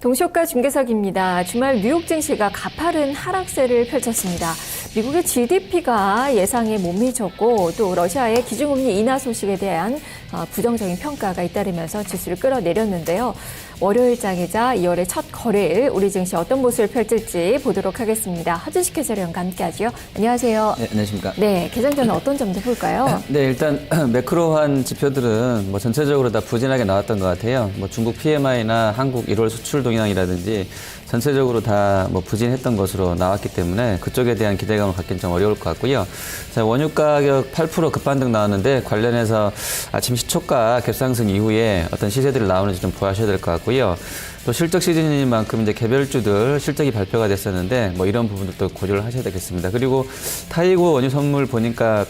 동시효과 중계석입니다. 주말 뉴욕 증시가 가파른 하락세를 펼쳤습니다. 미국의 GDP가 예상에 못 미쳤고 또 러시아의 기준금리 인하 소식에 대한 부정적인 평가가 잇따르면서 지수를 끌어내렸는데요. 월요일장이자 2월의 첫 거래일 우리 증시 어떤 모습을 펼칠지 보도록 하겠습니다. 하준식 해설위원과 함께하죠. 안녕하세요. 네, 안녕하십니까. 네, 개장전은 어떤 점도 볼까요? 네, 일단 매크로한 지표들은 전체적으로 다 부진하게 나왔던 것 같아요. 중국 PMI나 한국 1월 수출 동향이라든지 전체적으로 다 부진했던 것으로 나왔기 때문에 그쪽에 대한 기대감을 갖기는 좀 어려울 것 같고요. 자, 원유 가격 8% 급반등 나왔는데 관련해서 아침 시초가 갭상승 이후에 어떤 시세들이 나오는지 좀 보셔야 될 것 같고요. 또 실적 시즌인 만큼 이제 개별주들 실적이 발표가 됐었는데 이런 부분들도 고려를 하셔야 되겠습니다. 그리고 타이거 원유 선물 보니까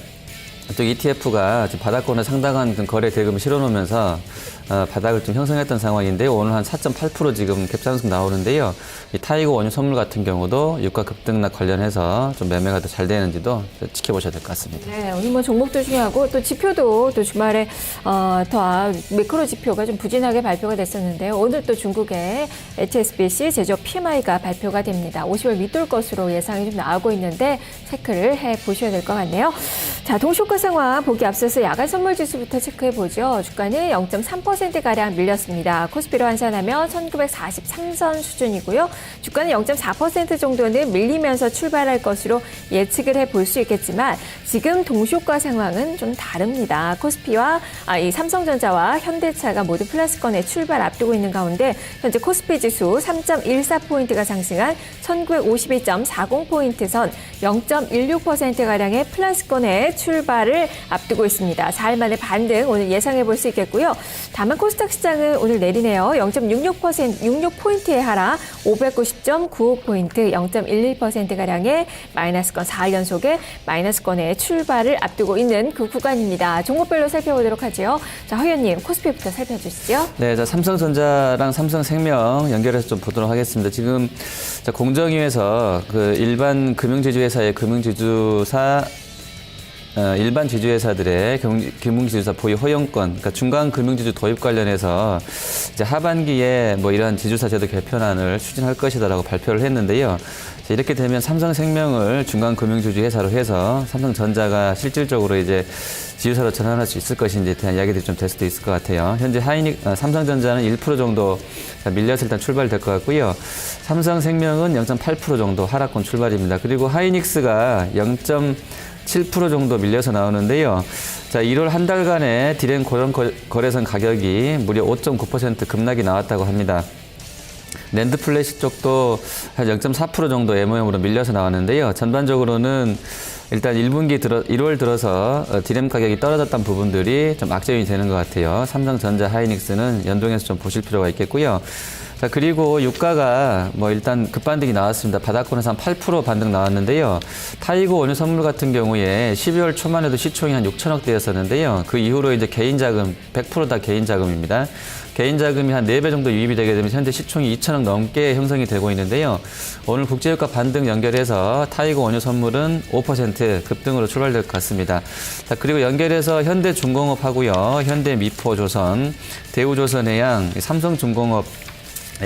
이쪽 ETF가 지금 바닥권에 상당한 거래 대금을 실어놓으면서 바닥을 좀 형성했던 상황인데요. 오늘 한 4.8% 지금 갭상승 나오는데요. 이 타이거 원유 선물 같은 경우도 유가 급등락 관련해서 좀 매매가 더 잘 되는지도 지켜보셔야 될 것 같습니다. 네, 오늘 종목도 중요하고 또 지표도 또 주말에 더 매크로 지표가 좀 부진하게 발표가 됐었는데요. 오늘 또 중국의 HSBC 제조업 PMI가 발표가 됩니다. 50을 밑돌 것으로 예상이 좀 나오고 있는데 체크를 해 보셔야 될 것 같네요. 자, 동시효과 상황 보기 앞서서 야간 선물 지수부터 체크해 보죠. 주가는 0.3%가량 밀렸습니다. 코스피로 환산하면 1943선 수준이고요. 주가는 0.4% 정도는 밀리면서 출발할 것으로 예측을 해 볼 수 있겠지만 지금 동시효과 상황은 좀 다릅니다. 코스피와 이 삼성전자와 현대차가 모두 플러스권에 출발 앞두고 있는 가운데 현재 코스피 지수 3.14포인트가 상승한 1952.40포인트 선 0.16%가량의 플러스권에 출발을 앞두고 있습니다. 4일 만에 반등 오늘 예상해 볼 수 있겠고요. 다만 코스닥 시장은 오늘 내리네요. 0.66포인트의 하락 590.95포인트 0.11%가량의 마이너스권 4일 연속의 마이너스권에 출발을 앞두고 있는 그 구간입니다. 종목별로 살펴보도록 하죠. 자, 허 의원님 코스피부터 살펴주시죠. 네, 자, 삼성전자랑 삼성생명 연결해서 좀 보도록 하겠습니다. 지금 공정위에서 그 일반 금융지주회사의 일반 지주회사들의 금융지주사 보유 허용권, 그러니까 중간 금융지주 도입 관련해서 이제 하반기에 이러한 지주사 제도 개편안을 추진할 것이다라고 발표를 했는데요. 이렇게 되면 삼성생명을 중간 금융지주 회사로 해서 삼성전자가 실질적으로 이제 지주사로 전환할 수 있을 것인지에 대한 이야기들이 좀 될 수도 있을 것 같아요. 현재 삼성전자는 1% 정도 밀려서 일단 출발될 것 같고요. 삼성생명은 0.8% 정도 하락권 출발입니다. 그리고 하이닉스가 0.7% 정도 밀려서 나오는데요. 자, 1월 한 달간의 디램 거래선 가격이 무려 5.9% 급락이 나왔다고 합니다. 낸드 플래시 쪽도 한 0.4% 정도 MOM으로 밀려서 나왔는데요. 전반적으로는 일단 1월 들어서 디램 가격이 떨어졌던 부분들이 좀 악재이 되는 것 같아요. 삼성전자, 하이닉스는 연동해서 좀 보실 필요가 있겠고요. 자, 그리고 유가가 일단 급반등이 나왔습니다. 바닥권에서 한 8% 반등 나왔는데요. 타이거 원유 선물 같은 경우에 12월 초만 해도 시총이 한 6천억 대였었는데요. 그 이후로 이제 개인 자금, 100% 다 개인 자금입니다. 개인 자금이 한 4배 정도 유입이 되게 되면 현재 시총이 2천억 넘게 형성이 되고 있는데요. 오늘 국제유가 반등 연결해서 타이거 원유 선물은 5% 급등으로 출발될 것 같습니다. 자, 그리고 연결해서 현대중공업하고요. 현대미포조선, 대우조선해양, 삼성중공업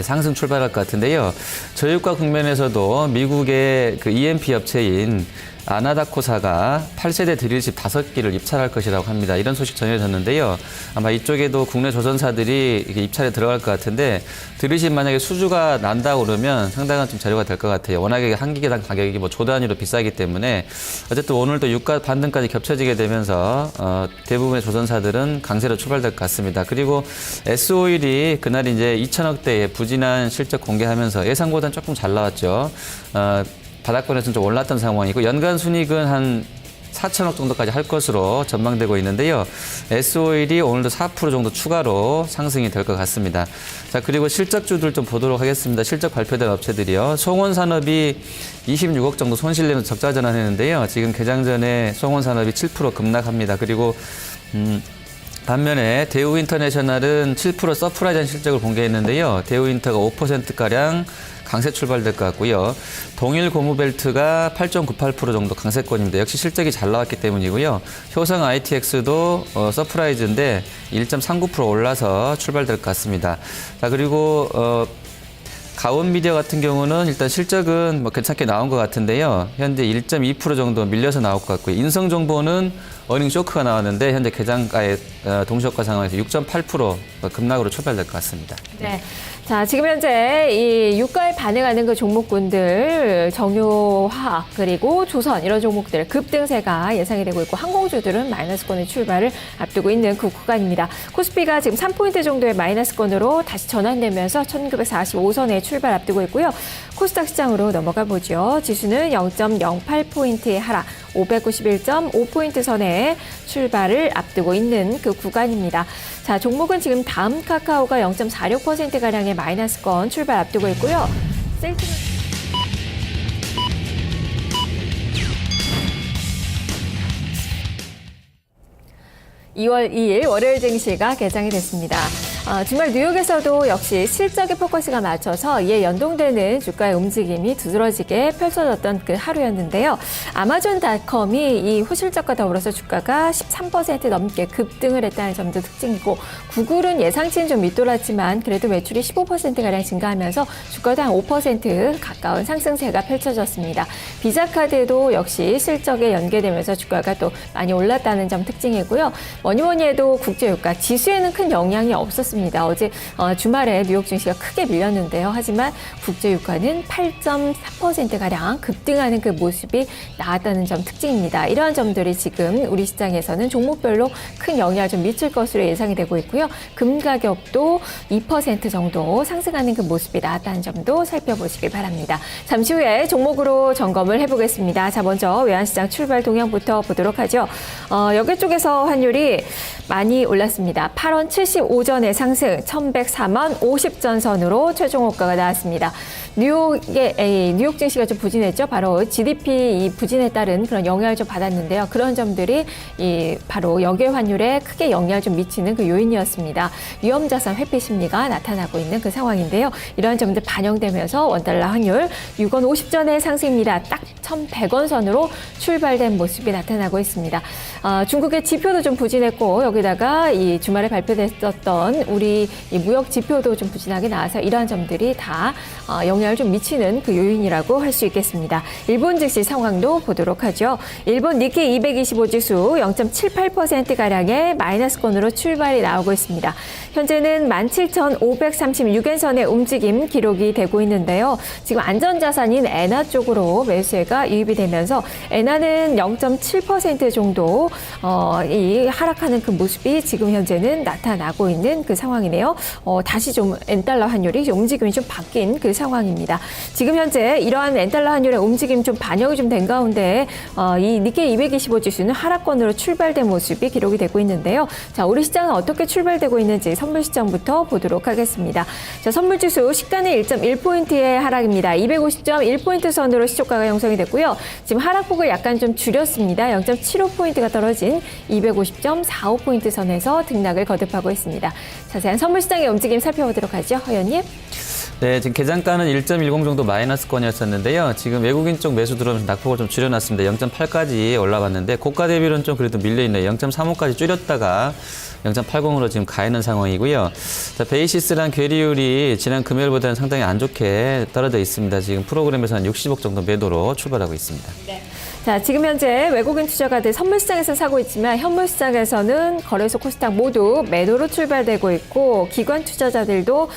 상승 출발할 것 같은데요. 저유가 국면에서도 미국의 그 EMP 업체인 아나다코사가 8세대 드릴십 5기를 입찰할 것이라고 합니다. 이런 소식 전해졌는데요. 아마 이쪽에도 국내 조선사들이 입찰에 들어갈 것 같은데 드릴십 만약에 수주가 난다고 그러면 상당한 좀 재료가 될 것 같아요. 워낙에 한 기계당 가격이 조 단위로 비싸기 때문에 어쨌든 오늘도 유가 반등까지 겹쳐지게 되면서 대부분의 조선사들은 강세로 출발될 것 같습니다. 그리고 S오일이 그날 이제 2천억대의 부진한 실적 공개하면서 예상보다는 조금 잘 나왔죠. 바닥권에서는 좀 올랐던 상황이고 연간 순이익은 한 4천억 정도까지 할 것으로 전망되고 있는데요. S오일이 오늘도 4% 정도 추가로 상승이 될 것 같습니다. 자, 그리고 실적주들 좀 보도록 하겠습니다. 실적 발표된 업체들이요. 송원산업이 26억 정도 손실 내면서 적자 전환했는데요. 지금 개장 전에 송원산업이 7% 급락합니다. 그리고 반면에 대우인터내셔널은 7% 서프라이즈한 실적을 공개했는데요. 대우인터가 5%가량 강세 출발될 것 같고요. 동일 고무벨트가 8.98% 정도 강세권입니다. 역시 실적이 잘 나왔기 때문이고요. 효성 ITX도 서프라이즈인데 1.39% 올라서 출발될 것 같습니다. 자, 그리고 가온미디어 같은 경우는 일단 실적은 뭐 괜찮게 나온 것 같은데요. 현재 1.2% 정도 밀려서 나올 것 같고요. 인성정보는 어닝 쇼크가 나왔는데 현재 개장가의 동시효과 상황에서 6.8% 급락으로 출발될 것 같습니다. 네. 자, 지금 현재 이 유가에 반응하는 그 종목군들, 정유화학, 그리고 조선, 이런 종목들 급등세가 예상이 되고 있고, 항공주들은 마이너스권의 출발을 앞두고 있는 그 구간입니다. 코스피가 지금 3포인트 정도의 마이너스권으로 다시 전환되면서 1945선에 출발 앞두고 있고요. 코스닥 시장으로 넘어가 보죠. 지수는 0.08포인트의 하락, 591.5포인트 선에 출발을 앞두고 있는 그 구간입니다. 자, 종목은 지금 다음 카카오가 0.46%가량의 마이너스권 출발 앞두고 있고요. 셀트리... 2월 2일 월요일 증시가 개장이 됐습니다. 주말 뉴욕에서도 역시 실적에 포커스가 맞춰서 이에 연동되는 주가의 움직임이 두드러지게 펼쳐졌던 그 하루였는데요. 아마존닷컴이 이 호실적과 더불어서 주가가 13% 넘게 급등을 했다는 점도 특징이고, 구글은 예상치는 좀 밑돌았지만 그래도 매출이 15%가량 증가하면서 주가도 한 5% 가까운 상승세가 펼쳐졌습니다. 비자카드도 역시 실적에 연계되면서 주가가 또 많이 올랐다는 점 특징이고요. 뭐니 해도 국제유가 지수에는 큰 영향이 없었습니다. 어제 주말에 뉴욕 증시가 크게 밀렸는데요. 하지만 국제유가는 8.4%가량 급등하는 그 모습이 나왔다는 점 특징입니다. 이러한 점들이 지금 우리 시장에서는 종목별로 큰 영향을 좀 미칠 것으로 예상이 되고 있고요. 금 가격도 2% 정도 상승하는 그 모습이 나왔다는 점도 살펴보시길 바랍니다. 잠시 후에 종목으로 점검을 해보겠습니다. 자, 먼저 외환시장 출발 동향부터 보도록 하죠. 여기 쪽에서 환율이 많이 올랐습니다. 8원 75전의 상승 1104만 50전 선으로 최종 호가가 나왔습니다. 뉴욕 증시가 좀 부진했죠. 바로 GDP 이 부진에 따른 그런 영향을 좀 받았는데요. 그런 점들이 바로 역외 환율에 크게 영향을 좀 미치는 그 요인이었습니다. 위험자산 회피 심리가 나타나고 있는 그 상황인데요. 이러한 점들 반영되면서 원달러 환율 6원 50전의 상승입니다. 딱 1,100원 선으로 출발된 모습이 나타나고 있습니다. 중국의 지표도 좀 부진했고, 여기다가 이 주말에 발표됐었던 우리 이 무역 지표도 좀 부진하게 나와서 이러한 점들이 다 영향을 좀 미치는 그 요인이라고 할 수 있겠습니다. 일본 증시 상황도 보도록 하죠. 일본 니케이 225 지수 0.78%가량의 마이너스권으로 출발이 나오고 있습니다. 현재는 17,536엔선의 움직임 기록이 되고 있는데요. 지금 안전자산인 엔화 쪽으로 매수세가 유입이 되면서 엔화는 0.7% 정도 이 하락하는 그 모습이 지금 현재는 나타나고 있는 그 상황이네요. 다시 좀 엔달러 환율이 움직임이 좀 바뀐 그 상황입니다. 지금 현재 이러한 엔달러 환율의 움직임 좀 반영이 좀 된 가운데 이 니케이 225 지수는 하락권으로 출발된 모습이 기록이 되고 있는데요. 자, 우리 시장은 어떻게 출발되고 있는지 선물 시장부터 보도록 하겠습니다. 자, 선물 지수 시가는 1.1포인트의 하락입니다. 250.1포인트 선으로 시초가가 형성이 됐고요. 지금 하락폭을 약간 좀 줄였습니다. 0.75포인트가 떨어진 250.45포인트 선에서 등락을 거듭하고 있습니다. 자세한 선물 시장의 움직임 살펴보도록 하죠. 허연님. 네, 지금 개장가는 1.10 정도 마이너스권이었었는데요. 지금 외국인 쪽 매수 들어오면서 낙폭을 좀 줄여놨습니다. 0.8까지 올라왔는데 고가 대비로는 좀 그래도 밀려있네요. 0.35까지 줄였다가 0.80으로 지금 가 있는 상황이고요. 자, 베이시스랑 괴리율이 지난 금요일보다는 상당히 안 좋게 떨어져 있습니다. 지금 프로그램에서는 60억 정도 매도로 출발하고 있습니다. 네. 자, 지금 현재 외국인 투자가들 선물시장에서 사고 있지만 현물시장에서는 거래소 코스닥 모두 매도로 출발되고 있고, 기관 투자자들도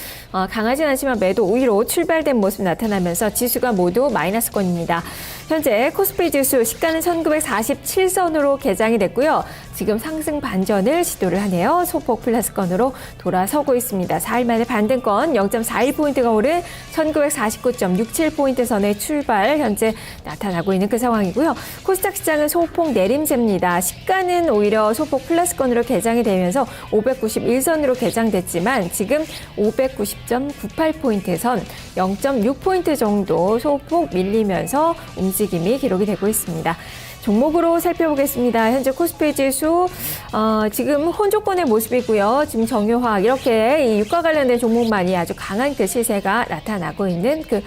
강하진 않지만 매도 우위로 출발된 모습이 나타나면서 지수가 모두 마이너스권입니다. 현재 코스피 지수 시가는 1947선으로 개장이 됐고요. 지금 상승 반전을 시도를 하네요. 소폭 플러스권으로 돌아서고 있습니다. 4일 만에 반등권 0.41포인트가 오른 1949.67포인트 선의 출발 현재 나타나고 있는 그 상황이고요. 코스닥 시장은 소폭 내림세입니다. 시가는 오히려 소폭 플러스권으로 개장이 되면서 591선으로 개장됐지만 지금 590.98포인트 선 0.6포인트 정도 소폭 밀리면서 움직임이 기록이 되고 있습니다. 종목으로 살펴보겠습니다. 현재 코스피 지수 지금 혼조권의 모습이고요. 지금 정유화학 이렇게 이 유가 관련된 종목만이 아주 강한 그 시세가 나타나고 있는 그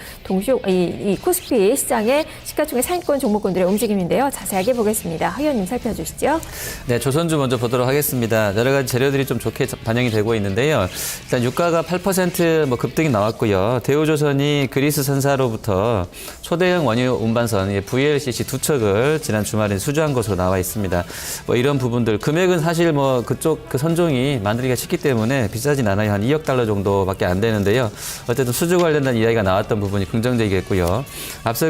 이 코스피 시장의 시가총액 상위권 종목군들의 움직임인데요. 자세하게 보겠습니다. 허 의원님 살펴주시죠. 네, 조선주 먼저 보도록 하겠습니다. 여러 가지 재료들이 좀 좋게 반영이 되고 있는데요. 일단 유가가 8% 급등이 나왔고요. 대우조선이 그리스 선사로부터 초대형 원유 운반선 VLCC 2척을 지난 주말에 수주한 것으로 나와 있습니다. 이런 부분들 금액은 사실 그쪽 그 선종이 만들기가 쉽기 때문에 비싸진 않아요. 한 2억 달러 정도밖에 안 되는데요. 어쨌든 수주 관련된 이야기가 나왔던 부분이 긍정적이겠고요. 앞서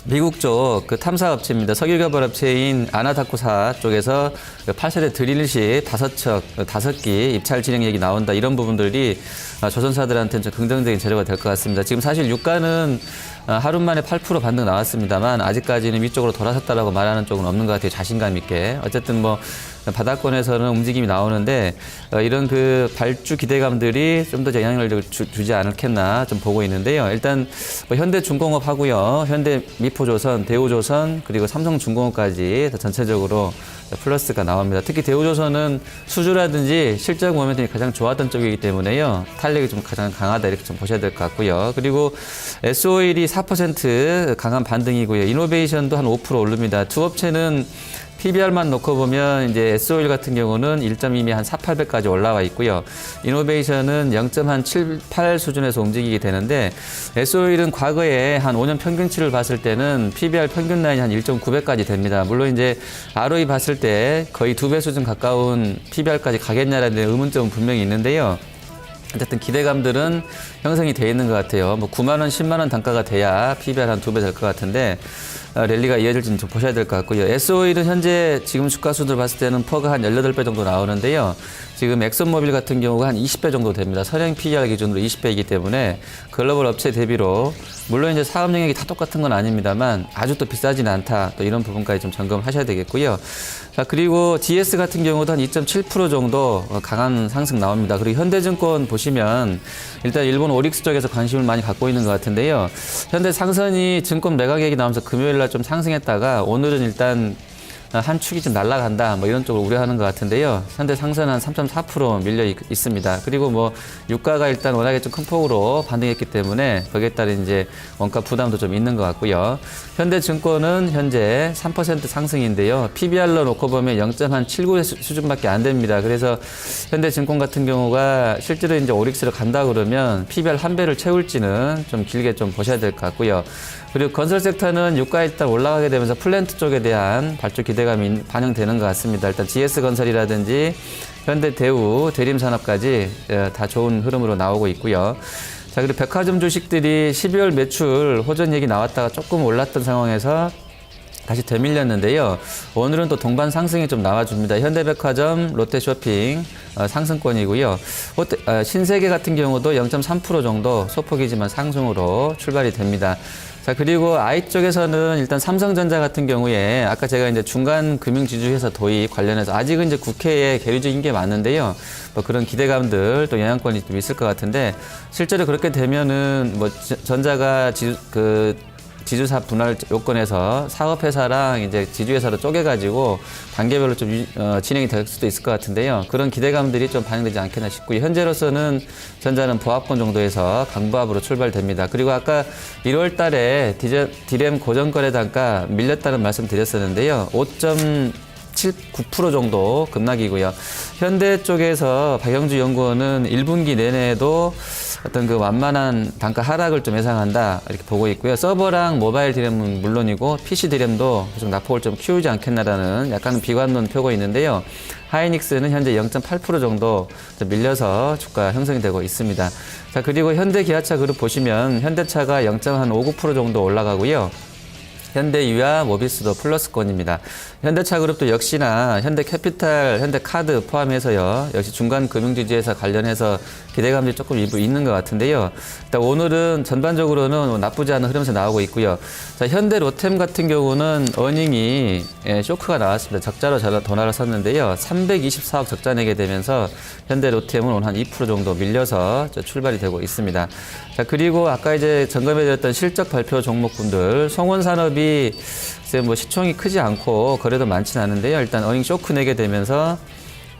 미국 쪽 그 탐사 업체입니다. 석유개발 업체인 아나다코사 쪽에서 8세대 드릴식 5기 입찰 진행 얘기 나온다. 이런 부분들이 조선사들한테는 좀 긍정적인 재료가 될 것 같습니다. 지금 사실 유가는 하루 만에 8% 반등 나왔습니다만 아직까지는 위쪽으로 돌아섰다라고 말하는 쪽은 없는 것 같아요. 자신감 있게. 어쨌든 바닥권에서는 움직임이 나오는데 이런 그 발주 기대감들이 좀 더 영향을 주지 않겠나 좀 보고 있는데요. 일단 현대중공업 하고요. 현대미포조선, 대우조선 그리고 삼성중공업까지 전체적으로 플러스가 나옵니다. 특히 대우조선은 수주라든지 실적 모멘텀이 가장 좋았던 쪽이기 때문에요. 탄력이 좀 가장 강하다 이렇게 좀 보셔야 될 것 같고요. 그리고 S-오일이 4% 강한 반등이고요. 이노베이션도 한 5% 오릅니다. 두 업체는 PBR만 놓고 보면 이제 S-오일 같은 경우는 1.2미 한 4,800까지 올라와 있고요. 이노베이션은 0.78 수준에서 움직이게 되는데 S-오일은 과거에 한 5년 평균치를 봤을 때는 PBR 평균 라인이 한 1.9배까지 됩니다. 물론 이제 ROE 봤을 때 거의 2배 수준 가까운 PBR까지 가겠냐라는 의문점은 분명히 있는데요. 어쨌든 기대감들은 형성이 돼 있는 것 같아요. 9만 원, 10만 원 단가가 돼야 PBR 한 2배 될 것 같은데 랠리가 이어질지는 좀 보셔야 될 것 같고요. S-오일은 현재 지금 주가수들 봤을 때는 퍼가 한 18배 정도 나오는데요. 지금 엑슨모빌 같은 경우가 한 20배 정도 됩니다. 선행 PER 기준으로 20배이기 때문에 글로벌 업체 대비로 물론 이제 사업 영역이 다 똑같은 건 아닙니다만 아주 또 비싸진 않다. 또 이런 부분까지 좀 점검을 하셔야 되겠고요. 자, 그리고 GS 같은 경우도 한 2.7% 정도 강한 상승 나옵니다. 그리고 현대증권 보시면 일단 일본 오릭스 쪽에서 관심을 많이 갖고 있는 것 같은데요. 현대상선이 증권 매각액이 나오면서 금요일 날 좀 상승했다가 오늘은 일단 한 축이 좀 날아간다 이런 쪽으로 우려하는 것 같은데요. 현대상선 한 3.4% 밀려 있습니다. 그리고 유가가 일단 워낙에 좀 큰 폭으로 반등했기 때문에 거기에 따른 이제 원가 부담도 좀 있는 것 같고요. 현대증권은 현재 3% 상승인데요. PBR로 놓고 보면 0.79 수준밖에 안 됩니다. 그래서 현대증권 같은 경우가 실제로 이제 오릭스를 간다 그러면 PBR 한 배를 채울지는 좀 길게 좀 보셔야 될 것 같고요. 그리고 건설 섹터는 유가 일단 올라가게 되면서 플랜트 쪽에 대한 발주 기대감이 반영되는 것 같습니다. 일단 GS건설이라든지 현대대우, 대림산업까지 다 좋은 흐름으로 나오고 있고요. 자, 그리고 백화점 주식들이 12월 매출 호전 얘기 나왔다가 조금 올랐던 상황에서 다시 되밀렸는데요. 오늘은 또 동반 상승이 좀 나와줍니다. 현대백화점, 롯데쇼핑 상승권이고요. 신세계 같은 경우도 0.3% 정도 소폭이지만 상승으로 출발이 됩니다. 자, 그리고 I 쪽에서는 일단 삼성전자 같은 경우에 아까 제가 이제 중간 금융지주회사 도입 관련해서 아직은 이제 국회에 계류적인 게 많은데요. 그런 기대감들 또 영향권이 좀 있을 것 같은데 실제로 그렇게 되면은 전자가 지주사 분할 요건에서 사업회사랑 이제 지주회사로 쪼개가지고 단계별로 좀 진행이 될 수도 있을 것 같은데요. 그런 기대감들이 좀 반영되지 않겠나 싶고요. 현재로서는 전자는 보합권 정도에서 강보합으로 출발됩니다. 그리고 아까 1월 달에 디램 고정거래 단가 밀렸다는 말씀 드렸었는데요. 5.79% 정도 급락이고요. 현대 쪽에서 박영주 연구원은 1분기 내내에도 어떤 완만한 단가 하락을 좀 예상한다 이렇게 보고 있고요. 서버랑 모바일 디램은 물론이고 PC 디램도 좀 낙폭을 좀 키우지 않겠나라는 약간 비관론 펴고 있는데요. 하이닉스는 현재 0.8% 정도 밀려서 주가 형성이 되고 있습니다. 자, 그리고 현대기아차 그룹 보시면 현대차가 0.59% 정도 올라가고요. 현대유아, 모비스도 플러스권입니다. 현대차그룹도 역시나 현대캐피탈, 현대카드 포함해서요. 역시 중간 금융지주회사 관련해서 기대감이 조금 일부 있는 것 같은데요. 일단 오늘은 전반적으로는 나쁘지 않은 흐름에서 나오고 있고요. 자, 현대로템 같은 경우는 어닝이 쇼크가 나왔습니다. 적자로 더 날아섰는데요. 324억 적자 내게 되면서 현대로템은 오늘 한 2% 정도 밀려서 출발이 되고 있습니다. 자, 그리고 아까 이제 점검해드렸던 실적 발표 종목군들, 송원산업이 대비 글쎄 뭐 시총이 크지 않고 거래도 많지는 않은데요. 일단 어닝 쇼크 내게 되면서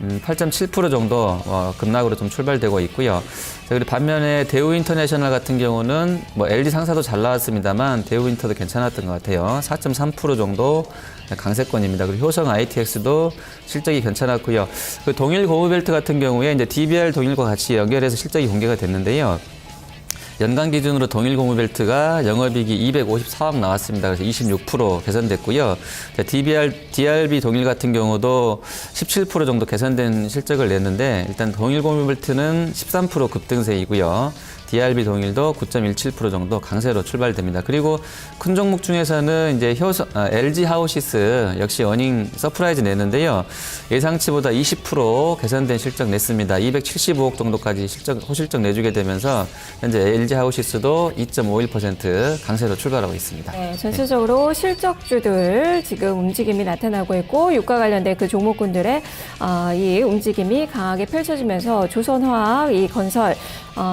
8.7% 정도 급락으로 좀 출발되고 있고요. 자, 그리고 반면에 대우 인터내셔널 같은 경우는 뭐 LG 상사도 잘 나왔습니다만 대우 인터도 괜찮았던 것 같아요. 4.3% 정도 강세권입니다. 그리고 효성 ITX도 실적이 괜찮았고요. 그 동일 고무벨트 같은 경우에 이제 DBR 동일과 같이 연결해서 실적이 공개가 됐는데요. 연간 기준으로 동일 고무벨트가 영업이익이 254억 나왔습니다. 그래서 26% 개선됐고요. DRB 동일 같은 경우도 17% 정도 개선된 실적을 냈는데 일단 동일 고무벨트는 13% 급등세이고요. DRB 동일도 9.17% 정도 강세로 출발됩니다. 그리고 큰 종목 중에서는 이제 LG 하우시스 역시 어닝 서프라이즈 냈는데요. 예상치보다 20% 개선된 실적 냈습니다. 275억 정도까지 호실적 내주게 되면서 현재 LG 하우시스도 2.51% 강세로 출발하고 있습니다. 네, 전체적으로 실적주들 지금 움직임이 나타나고 있고 유가 관련된 그 종목군들의 이 움직임이 강하게 펼쳐지면서 조선화학, 이 건설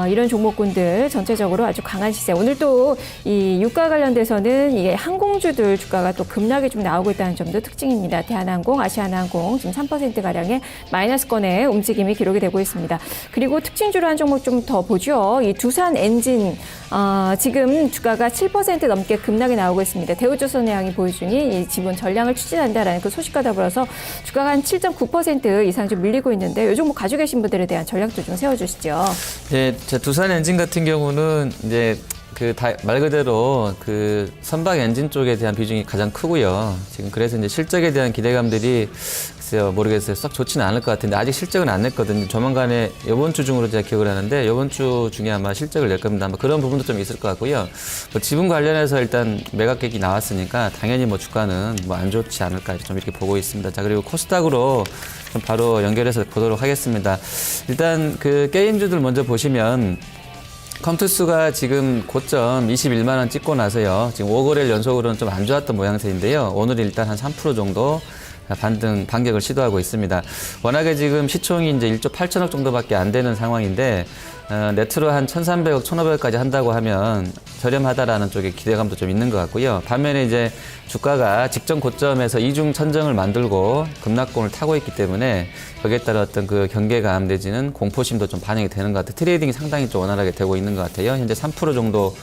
이런 종목군들 전체적으로 아주 강한 시세. 오늘 또 이 유가 관련돼서는 이게 항공주들 주가가 또 급락이 좀 나오고 있다는 점도 특징입니다. 대한항공, 아시아나항공 지금 3%가량의 마이너스권의 움직임이 기록이 되고 있습니다. 그리고 특징주로 한 종목 좀 더 보죠. 이 두산 엔진 지금 주가가 7% 넘게 급락이 나오고 있습니다. 대우조선해양이 보유 중인 이 지분 전량을 추진한다라는 그 소식과 더불어서 주가가 한 7.9% 이상 좀 밀리고 있는데 이 종목 가지고 계신 분들에 대한 전략도 좀 세워주시죠. 네, 두산 엔진 같은 경우는 이제 말 그대로 그 선박 엔진 쪽에 대한 비중이 가장 크고요. 지금 그래서 이제 실적에 대한 기대감들이 글쎄요, 모르겠어요. 썩 좋지는 않을 것 같은데 아직 실적은 안 냈거든요. 조만간에 이번 주 중으로 제가 기억을 하는데 이번 주 중에 아마 실적을 낼 겁니다. 아마 그런 부분도 좀 있을 것 같고요. 뭐 지분 관련해서 일단 매각객이 나왔으니까 당연히 뭐 주가는 뭐 안 좋지 않을까 좀 이렇게 보고 있습니다. 자, 그리고 코스닥으로 좀 바로 연결해서 보도록 하겠습니다. 일단 그 게임주들 먼저 보시면 컴투스가 지금 고점 21만 원 찍고 나서요. 지금 5거래일 연속으로는 좀 안 좋았던 모양새인데요. 오늘 일단 한 3% 정도 반격을 시도하고 있습니다. 워낙에 지금 시총이 이제 1조 8천억 정도밖에 안 되는 상황인데 네트로 한 1,300억, 1,500억까지 한다고 하면 저렴하다라는 쪽에 기대감도 좀 있는 것 같고요. 반면에 이제 주가가 직전 고점에서 이중 천정을 만들고 급락권을 타고 있기 때문에 거기에 따라 어떤 그 경계감 내지는 공포심도 좀 반영이 되는 것 같아요. 트레이딩이 상당히 좀 원활하게 되고 있는 것 같아요. 현재 3% 정도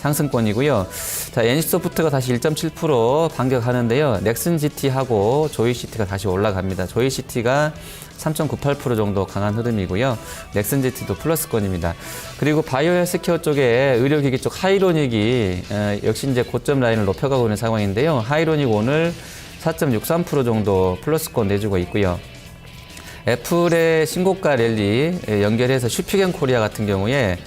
상승권이고요. 자, NC소프트가 다시 1.7% 반격하는데요. 넥슨GT하고 조이시티가 다시 올라갑니다. 조이시티가 3.98% 정도 강한 흐름이고요. 넥슨GT도 플러스권입니다. 그리고 바이오 헬스케어 쪽에 의료기기 쪽 하이로닉이 역시 이제 고점 라인을 높여가고 있는 상황인데요. 하이로닉 오늘 4.63% 정도 플러스권 내주고 있고요. 애플의 신고가 랠리 연결해서 슈피겐 코리아 같은 경우에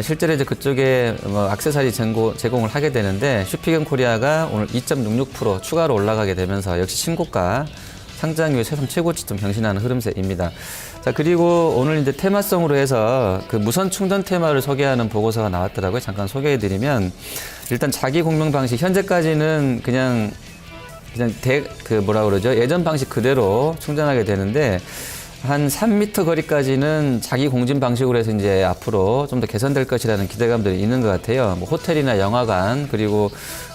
실제로 이제 그쪽에 뭐 액세서리 제공을 하게 되는데 슈피겐 코리아가 오늘 2.66% 추가로 올라가게 되면서 역시 신고가 상장 이후 세상 최고치 좀 경신하는 흐름세입니다. 자, 그리고 오늘 이제 테마성으로 해서 그 무선 충전 테마를 소개하는 보고서가 나왔더라고요. 잠깐 소개해드리면 일단 자기 공명 방식 현재까지는 그냥 뭐라 그러죠? 예전 방식 그대로 충전하게 되는데 한 3m 거리까지는 자기 공진 방식으로 해서 이제 앞으로 좀 더 개선될 것이라는 기대감들이 있는 것 같아요. 뭐 호텔이나 영화관 그리고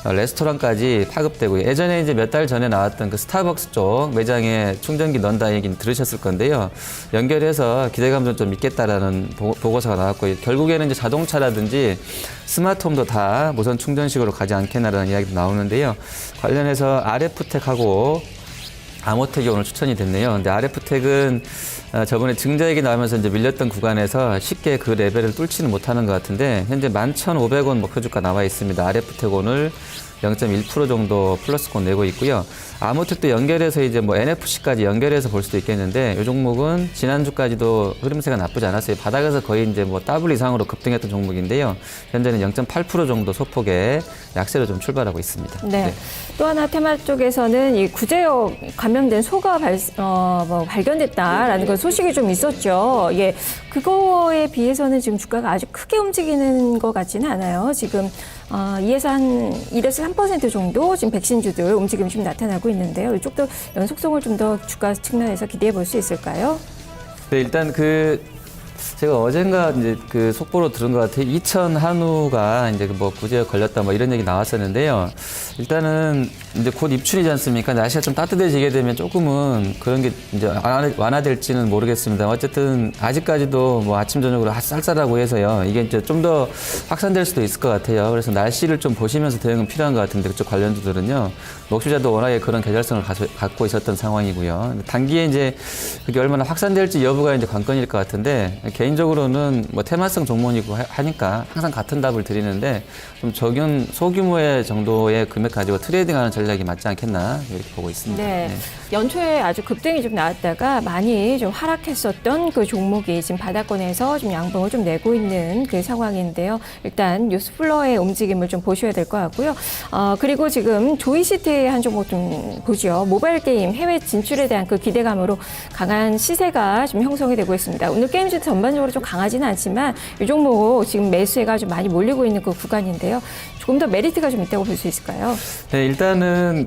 레스토랑까지 파급되고 예전에 이제 몇 달 전에 나왔던 그 스타벅스 쪽 매장에 충전기 넣는다 얘기는 들으셨을 건데요. 연결해서 기대감도 좀 있겠다라는 보고서가 나왔고 결국에는 이제 자동차라든지 스마트홈도 다 무선 충전식으로 가지 않겠나라는 이야기도 나오는데요. 관련해서 RF텍하고 아모텍이 오늘 추천이 됐네요. 근데 RF텍은 저번에 증자액이 나오면서 이제 밀렸던 구간에서 쉽게 그 레벨을 뚫지는 못하는 것 같은데 현재 11,500원 목표주가 나와 있습니다. RF텍 오늘 0.1% 정도 플러스권 내고 있고요. 아모텍도 연결해서 이제 뭐 NFC까지 연결해서 볼 수도 있겠는데 이 종목은 지난주까지도 흐름세가 나쁘지 않았어요. 바닥에서 거의 이제 뭐 더블 이상으로 급등했던 종목인데요. 현재는 0.8% 정도 소폭의 약세로 좀 출발하고 있습니다. 네. 네. 또 하나 테마 쪽에서는 이 구제역 감염된 소가 발견됐다라는 그 소식이 좀 있었죠. 예. 그거에 비해서는 지금 주가가 아주 크게 움직이는 것 같지는 않아요. 지금 2에서 3% 정도 지금 백신주들 움직임이 좀 나타나고 있는데요. 이쪽도 연속성을 좀 더 주가 측면에서 기대해 볼 수 있을까요? 네, 일단 그 제가 어젠가 이제 그 속보로 들은 것 같아요. 이천 한우가 이제 뭐 부재에 걸렸다 뭐 이런 얘기 나왔었는데요. 일단은 이제 곧 입춘이지 않습니까? 날씨가 좀 따뜻해지게 되면 조금은 그런 게 이제 완화될지는 모르겠습니다. 어쨌든 아직까지도 뭐 아침 저녁으로 쌀쌀하고 해서요. 이게 이제 좀 더 확산될 수도 있을 것 같아요. 그래서 날씨를 좀 보시면서 대응은 필요한 것 같은데 그쪽 관련주들은요. 녹수자도 워낙에 그런 계절성을 갖고 있었던 상황이고요. 단기에 이제 그게 얼마나 확산될지 여부가 이제 관건일 것 같은데 개인적으로는 뭐 테마성 종목이고 하니까 항상 같은 답을 드리는데 좀 적은 소규모의 정도의 금액 가지고 트레이딩하는 전략이 맞지 않겠나 이렇게 보고 있습니다. 네. 연초에 아주 급등이 좀 나왔다가 많이 좀 하락했었던 그 종목이 지금 바닥권에서 좀 양봉을 좀 내고 있는 그 상황인데요. 일단 뉴스 플로어의 움직임을 좀 보셔야 될 것 같고요. 그리고 지금 조이시티의 한 종목 좀 보죠. 모바일 게임 해외 진출에 대한 그 기대감으로 강한 시세가 좀 형성이 되고 있습니다. 오늘 게임즈 전반적으로 좀 강하지는 않지만 이 종목 지금 매수해가 좀 많이 몰리고 있는 그 구간인데요. 조금 더 메리트가 좀 있다고 볼 수 있을까요? 네, 일단은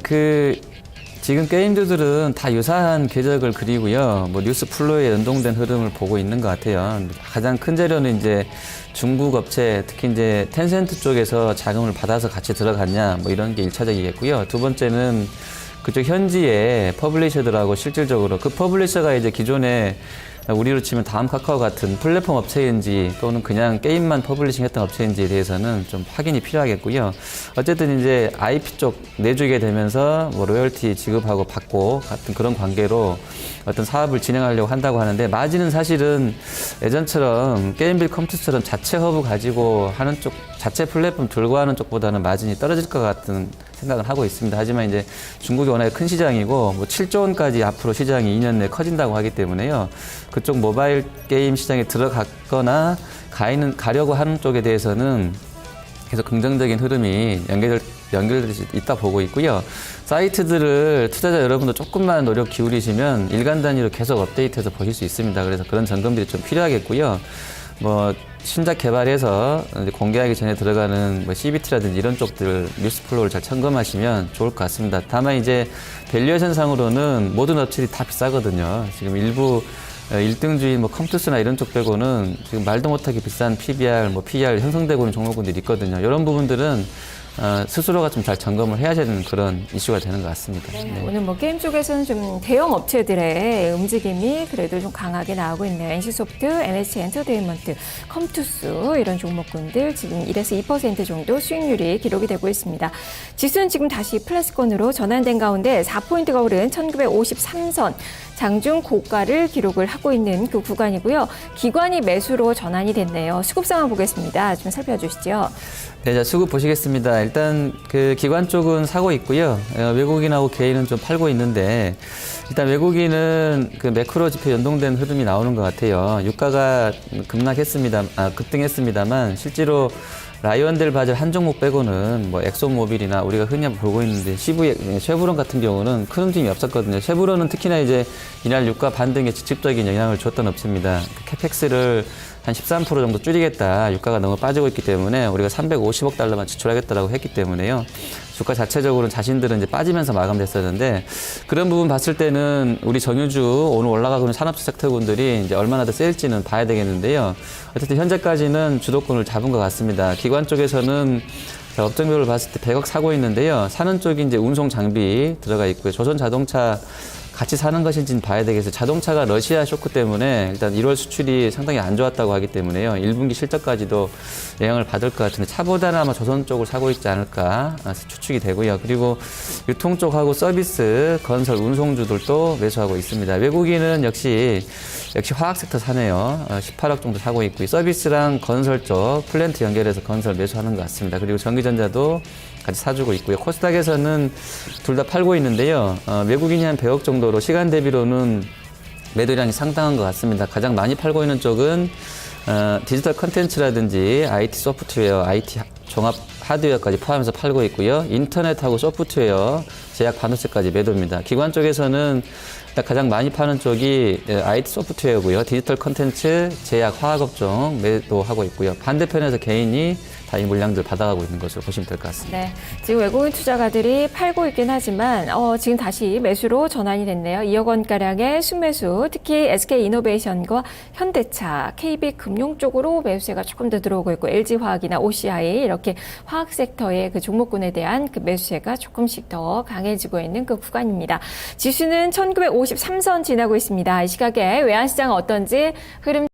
지금 게임주들은 다 유사한 궤적을 그리고요. 뭐 뉴스 플로에 연동된 흐름을 보고 있는 것 같아요. 가장 큰 재료는 이제 중국 업체, 특히 이제 텐센트 쪽에서 자금을 받아서 같이 들어갔냐, 뭐 이런 게 1차적이겠고요. 두 번째는 그쪽 현지의 퍼블리셔들하고 실질적으로 그 퍼블리셔가 이제 기존에 우리로 치면 다음 카카오 같은 플랫폼 업체인지 또는 그냥 게임만 퍼블리싱 했던 업체인지에 대해서는 좀 확인이 필요하겠고요. 어쨌든 이제 IP 쪽 내주게 되면서 뭐 로열티 지급하고 받고 같은 그런 관계로 어떤 사업을 진행하려고 한다고 하는데 마진은 사실은 예전처럼 게임빌 컴퓨터처럼 자체 허브 가지고 하는 쪽, 자체 플랫폼 들고 하는 쪽보다는 마진이 떨어질 것 같은 생각을 하고 있습니다. 하지만 이제 중국이 워낙에 큰 시장이고 뭐 7조 원까지 앞으로 시장이 2년 내에 커진다고 하기 때문에요. 그쪽 모바일 게임 시장에 들어갔거나 가려고 하는 쪽에 대해서는 계속 긍정적인 흐름이 연결될 수 있다 보고 있고요. 사이트들을 투자자 여러분도 조금만 노력 기울이시면 일간 단위로 계속 업데이트해서 보실 수 있습니다. 그래서 그런 점검들이 좀 필요하겠고요. 뭐 신작 개발해서 공개하기 전에 들어가는 뭐 CBT라든지 이런 쪽들 뉴스 플로우를 잘 점검하시면 좋을 것 같습니다. 다만 이제 밸류에이션 상으로는 모든 업체들이 다 비싸거든요. 지금 일부 1등주인 뭐 컴투스나 이런 쪽 빼고는 지금 말도 못하게 비싼 PBR, 뭐 PER 형성되고 있는 종목군들이 있거든요. 이런 부분들은 스스로가 좀 잘 점검을 해야 되는 그런 이슈가 되는 것 같습니다. 네. 오늘 뭐 게임 쪽에서는 좀 대형 업체들의 움직임이 그래도 좀 강하게 나오고 있네요. NC소프트, NH 엔터테인먼트, 컴투스 이런 종목군들 지금 1에서 2% 정도 수익률이 기록이 되고 있습니다. 지수는 지금 다시 플러스권으로 전환된 가운데 4포인트가 오른 1953선 장중 고가를 기록을 하고 있는 그 구간이고요. 기관이 매수로 전환이 됐네요. 수급 상황 보겠습니다. 좀 살펴주시죠. 네, 자, 수급 보시겠습니다. 일단 그 기관 쪽은 사고 있고요. 외국인하고 개인은 좀 팔고 있는데 일단 외국인은 그 매크로 지표 연동된 흐름이 나오는 것 같아요. 유가가 급등했습니다만 실제로 라이온델 바젤 한 종목 빼고는 뭐 엑소모빌이나 우리가 흔히 보고 있는데 쉐브론 같은 경우는 큰 움직임이 없었거든요. 쉐브론은 특히나 이제 이날 유가 반등에 직접적인 영향을 줬던 업체입니다. 캐펙스를 한 13% 정도 줄이겠다. 유가가 너무 빠지고 있기 때문에 우리가 350억 달러만 지출하겠다라고 했기 때문에요. 주가 자체적으로는 자신들은 이제 빠지면서 마감됐었는데 그런 부분 봤을 때는 우리 정유주 오늘 올라가고 있는 산업재 섹터군들이 이제 얼마나 더 셀지는 봐야 되겠는데요. 어쨌든 현재까지는 주도권을 잡은 것 같습니다. 기관 쪽에서는 업종별로 봤을 때 100억 사고 있는데요. 사는 쪽이 이제 운송 장비 들어가 있고요. 조선 자동차 같이 사는 것인지는 봐야 되겠어요. 자동차가 러시아 쇼크 때문에 일단 1월 수출이 상당히 안 좋았다고 하기 때문에요. 1분기 실적까지도 영향을 받을 것 같은데 차보다는 아마 조선 쪽을 사고 있지 않을까 추측이 되고요. 그리고 유통 쪽하고 서비스, 건설, 운송주들도 매수하고 있습니다. 외국인은 역시 화학 섹터 사네요. 18억 정도 사고 있고요. 서비스랑 건설 쪽 플랜트 연결해서 건설 매수하는 것 같습니다. 그리고 전기전자도 같이 사주고 있고요. 코스닥에서는 둘 다 팔고 있는데요. 외국인이 한 100억 정도로 시간 대비로는 매도량이 상당한 것 같습니다. 가장 많이 팔고 있는 쪽은 디지털 컨텐츠라든지 IT 소프트웨어, IT 종합 하드웨어까지 포함해서 팔고 있고요. 인터넷하고 소프트웨어, 제약 반도체까지 매도입니다. 기관 쪽에서는 일단 가장 많이 파는 쪽이 IT 소프트웨어고요. 디지털 컨텐츠, 제약, 화학업종 매도하고 있고요. 반대편에서 개인이 다 이 물량들 받아가고 있는 것으로 보시면 될 것 같습니다. 네, 지금 외국인 투자가들이 팔고 있긴 하지만 지금 다시 매수로 전환이 됐네요. 2억 원가량의 순매수, 특히 SK이노베이션과 현대차, KB금융 쪽으로 매수세가 조금 더 들어오고 있고 LG화학이나 OCI 이렇게 화학 섹터의 그 종목군에 대한 그 매수세가 조금씩 더 강해지고 있는 그 구간입니다. 지수는 1953선 지나고 있습니다. 이 시각에 외환시장 어떤지 흐름